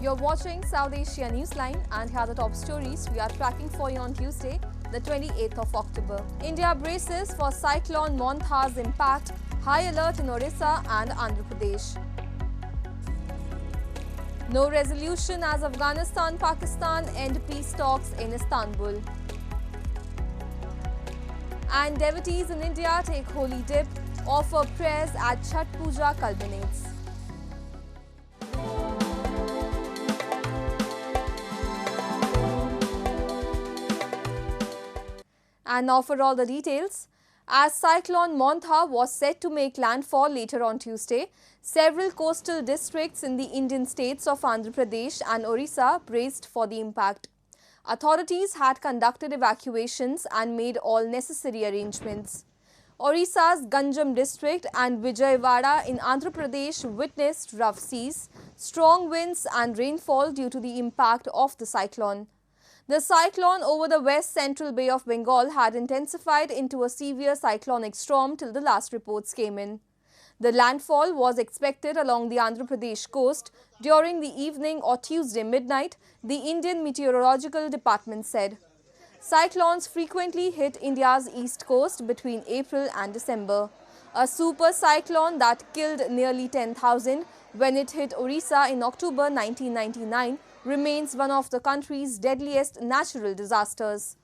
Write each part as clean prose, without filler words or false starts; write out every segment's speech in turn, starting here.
You're watching South Asia Newsline, and here are the top stories we are tracking for you on Tuesday, the 28th of October. India braces for cyclone Montha's impact, high alert in Orissa and Andhra Pradesh. No resolution as Afghanistan-Pakistan end peace talks in Istanbul. And devotees in India take holy dip, offer prayers at Chhath Puja culminates. And now for all the details. As cyclone Montha was set to make landfall later on Tuesday, several coastal districts in the Indian states of Andhra Pradesh and Orissa braced for the impact. Authorities had conducted evacuations and made all necessary arrangements. Orissa's Ganjam district and Vijayawada in Andhra Pradesh witnessed rough seas, strong winds and rainfall due to the impact of the cyclone. The cyclone over the west central Bay of Bengal had intensified into a severe cyclonic storm till the last reports came in. The landfall was expected along the Andhra Pradesh coast during the evening or Tuesday midnight, the Indian Meteorological Department said. Cyclones frequently hit India's east coast between April and December. A super cyclone that killed nearly 10,000 when it hit Orissa in October 1999 remains one of the country's deadliest natural disasters.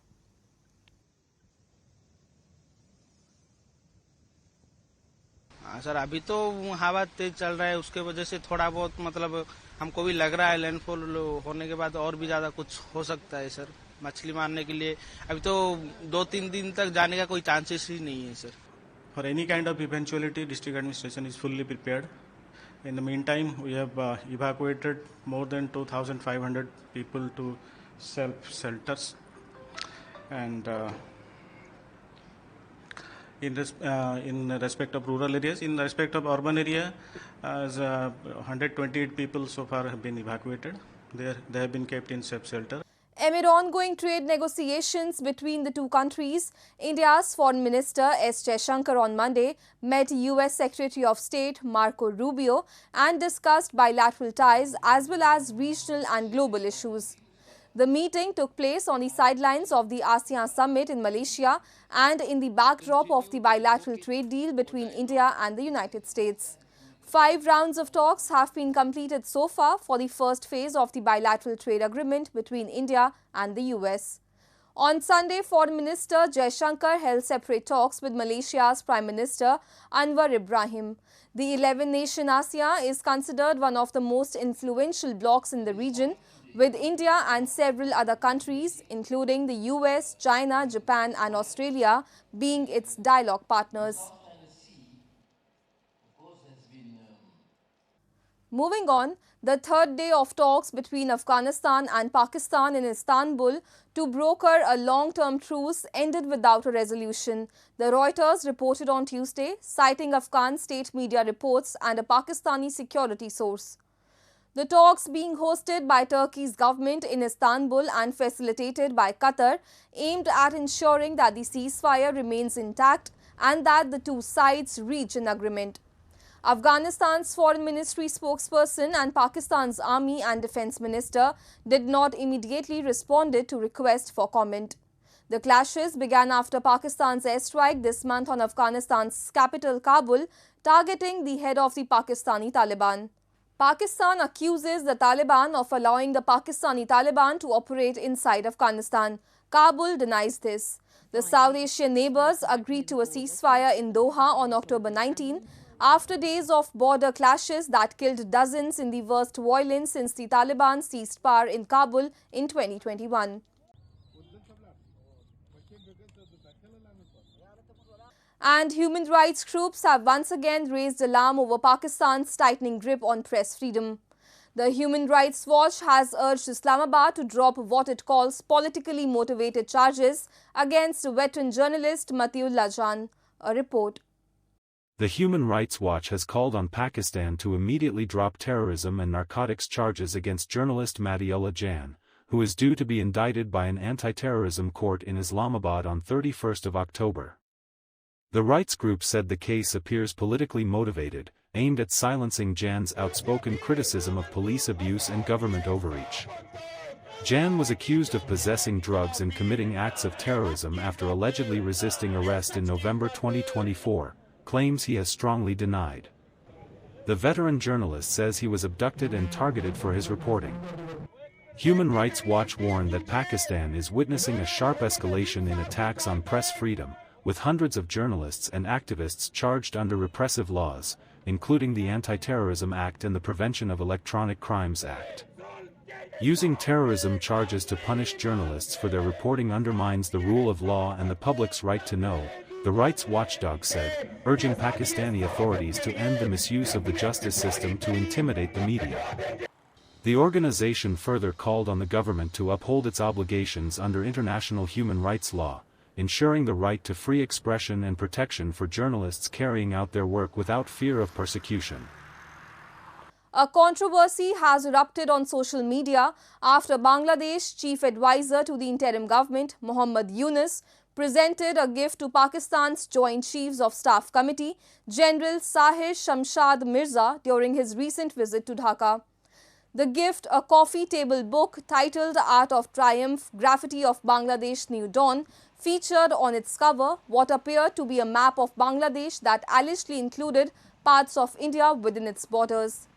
Sir अभी तो हवा तेज चल रहा है, उसके वजह से थोड़ा बहुत मतलब हमको भी लग रहा है लैंडफॉल होने के बाद और भी ज्यादा कुछ हो सकता है सर। मछली मारने के लिए अभी तो 2-3 दिन तक जाने का कोई चांसेस ही नहीं है sir. For any kind of eventuality, district administration is fully prepared. In the meantime, we have evacuated more than 2,500 people to self-shelters. And in respect of rural areas, in respect of urban area, 128 people so far have been evacuated. They have been kept in safe shelter. Amid ongoing trade negotiations between the two countries, India's Foreign Minister S. Jaishankar on Monday met US Secretary of State Marco Rubio and discussed bilateral ties as well as regional and global issues. The meeting took place on the sidelines of the ASEAN summit in Malaysia and in the backdrop of the bilateral trade deal between India and the United States. 5 rounds of talks have been completed so far for the first phase of the bilateral trade agreement between India and the US. On Sunday, Foreign Minister Jaishankar held separate talks with Malaysia's Prime Minister Anwar Ibrahim. The 11-nation ASEAN is considered one of the most influential blocs in the region, with India and several other countries, including the US, China, Japan and Australia, being its dialogue partners. Moving on, the third day of talks between Afghanistan and Pakistan in Istanbul to broker a long-term truce ended without a resolution, the Reuters reported on Tuesday, citing Afghan state media reports and a Pakistani security source. The talks, being hosted by Turkey's government in Istanbul and facilitated by Qatar, aimed at ensuring that the ceasefire remains intact and that the two sides reach an agreement. Afghanistan's foreign ministry spokesperson and Pakistan's army and defense minister did not immediately respond to requests for comment. The clashes began after Pakistan's airstrike this month on Afghanistan's capital Kabul, targeting the head of the Pakistani Taliban. Pakistan accuses the Taliban of allowing the Pakistani Taliban to operate inside Afghanistan. Kabul denies this. The South Asian neighbors agreed to a ceasefire in Doha on October 19, after days of border clashes that killed dozens in the worst violence since the Taliban seized power in Kabul in 2021. And human rights groups have once again raised alarm over Pakistan's tightening grip on press freedom. The Human Rights Watch has urged Islamabad to drop what it calls politically motivated charges against veteran journalist Matiullah Jan. A report. The Human Rights Watch has called on Pakistan to immediately drop terrorism and narcotics charges against journalist Matiullah Jan, who is due to be indicted by an anti-terrorism court in Islamabad on 31st of October. The rights group said the case appears politically motivated, aimed at silencing Jan's outspoken criticism of police abuse and government overreach. Jan was accused of possessing drugs and committing acts of terrorism after allegedly resisting arrest in November 2024, claims he has strongly denied. The veteran journalist says he was abducted and targeted for his reporting. Human Rights Watch warned that Pakistan is witnessing a sharp escalation in attacks on press freedom, with hundreds of journalists and activists charged under repressive laws, including the Anti-Terrorism Act and the Prevention of Electronic Crimes Act. Using terrorism charges to punish journalists for their reporting undermines the rule of law and the public's right to know, the rights watchdog said, urging Pakistani authorities to end the misuse of the justice system to intimidate the media. The organization further called on the government to uphold its obligations under international human rights law, ensuring the right to free expression and protection for journalists carrying out their work without fear of persecution. A controversy has erupted on social media after Bangladesh Chief Advisor to the interim government, Mohammad Yunus, presented a gift to Pakistan's Joint Chiefs of Staff Committee, General Sahir Shamshad Mirza, during his recent visit to Dhaka. The gift, a coffee table book titled Art of Triumph, Graffiti of Bangladesh New Dawn, featured on its cover what appeared to be a map of Bangladesh that allegedly included parts of India within its borders.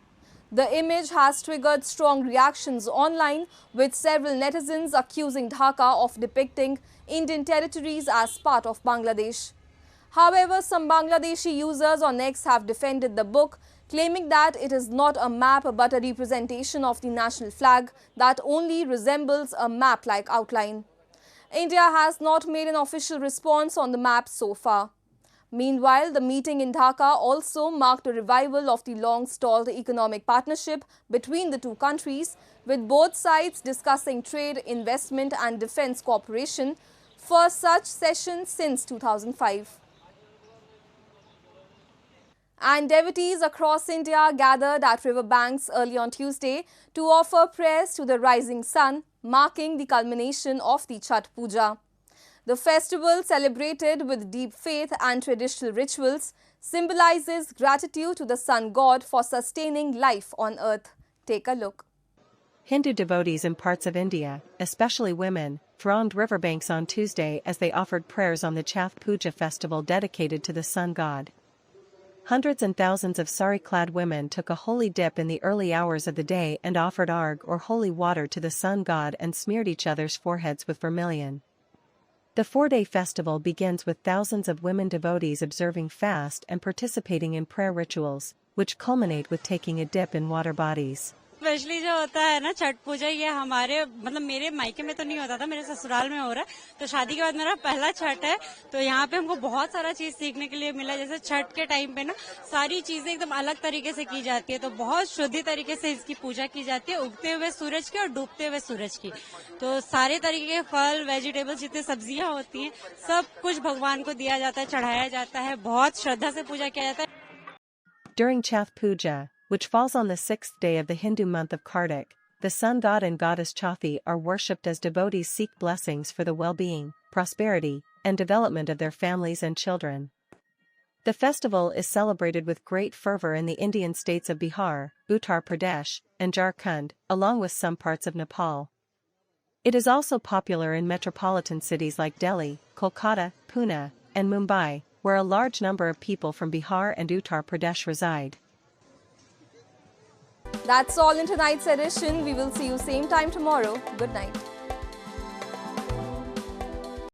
The image has triggered strong reactions online, with several netizens accusing Dhaka of depicting Indian territories as part of Bangladesh. However, some Bangladeshi users on X have defended the book, claiming that it is not a map but a representation of the national flag that only resembles a map-like outline. India has not made an official response on the map so far. Meanwhile, the meeting in Dhaka also marked a revival of the long-stalled economic partnership between the two countries, with both sides discussing trade, investment and defence cooperation, first such session since 2005. And devotees across India gathered at riverbanks early on Tuesday to offer prayers to the rising sun, marking the culmination of the Chhath Puja. The festival, celebrated with deep faith and traditional rituals, symbolizes gratitude to the sun god for sustaining life on earth. Take a look. Hindu devotees in parts of India, especially women, thronged riverbanks on Tuesday as they offered prayers on the Chhath Puja festival dedicated to the sun god. Hundreds and thousands of sari-clad women took a holy dip in the early hours of the day and offered arg or holy water to the sun god and smeared each other's foreheads with vermilion. The 4-day festival begins with thousands of women devotees observing fast and participating in prayer rituals, which culminate with taking a dip in water bodies. Specially जो होता है ना छठ पूजा, ये हमारे मतलब मेरे मायके में तो नहीं होता था, मेरे ससुराल में हो रहा है। तो शादी के बाद मेरा पहला छठ है, तो यहाँ पे हमको बहुत सारा चीज सीखने के लिए मिला। जैसे छठ के टाइम पे ना सारी चीजें एकदम अलग तरीके से की जाती है, तो बहुत शुद्धि तरीके से इसकी पूजा की जाती है, उगते हुए सूरज की और डूबते हुए सूरज की। तो सारे तरीके के फल, वेजिटेबल्स, जितने सब्जियां होती हैं, सब कुछ भगवान को दिया जाता है, चढ़ाया जाता है, बहुत श्रद्धा से पूजा किया जाता है। During Chhath Puja, which falls on the 6th day of the Hindu month of Kartik, the sun god and goddess Chathi are worshipped as devotees seek blessings for the well-being, prosperity, and development of their families and children. The festival is celebrated with great fervor in the Indian states of Bihar, Uttar Pradesh, and Jharkhand, along with some parts of Nepal. It is also popular in metropolitan cities like Delhi, Kolkata, Pune, and Mumbai, where a large number of people from Bihar and Uttar Pradesh reside. That's all in tonight's edition. We will see you same time tomorrow. Good night.